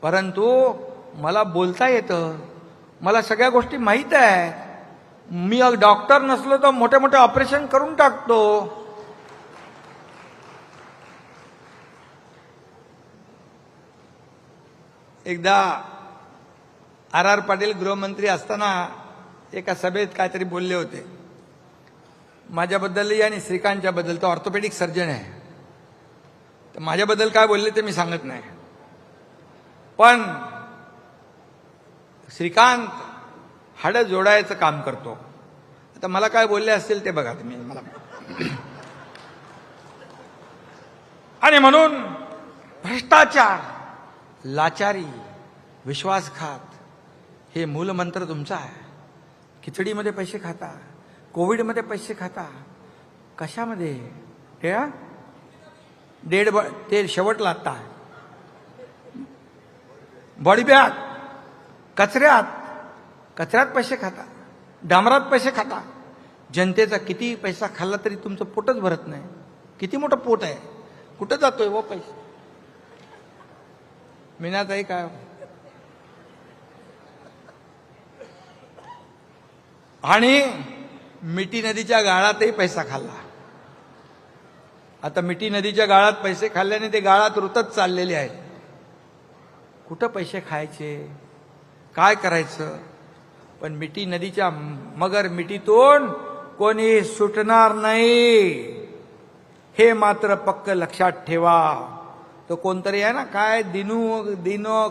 परंतु मला बोलता येतं, मला सगळ्या गोष्टी माहीत आहेत. मी डॉक्टर नसलो तर मोठे मोठे ऑपरेशन करून टाकतो. एकदा आर पाटील गृहमंत्री असताना एका सभेत काहीतरी बोलले होते माझ्याबद्दलही आणि श्रीकांतच्या बद्दल. तो ऑर्थोपेडिक सर्जन आहे. तर माझ्याबद्दल काय बोलले ते मी सांगत नाही, पण श्रीकांत हाडं जोडायचं काम करतो. आता मला काय बोलले असतील ते बघा तुम्ही मला. आणि म्हणून भ्रष्टाचार, लाचारी, विश्वासघात हे मूलमंत्र तुमचा आहे. खिचडीमध्ये पैसे खाता, कोविडमध्ये पैसे खाता, कशामध्ये ते शेवटला आता बॉडी बॅग, कचऱ्यात पैसे खाता, डांबरात पैसे खाता. जनतेचा किती पैसा खाल्ला तरी तुमचं पोटच भरत नाही. किती मोठं पोट आहे, कुठं जातोय वो पैसे? मीनाताई काय आणि मिठी नदीच्या गाळातही पैसा खाल्ला. आता मिठी नदीच्या गाळात पैसे खाल्ल्याने ते गाळात रुतत चाललेले आहेत. कुठं पैसे खायचे, काय करायचं? पण मिठी नदीच्या मगर मिठीतून कोणी सुटणार नाही, हे मात्र पक्क लक्षात ठेवा. तो कोणतरी आहे ना, काय दिनू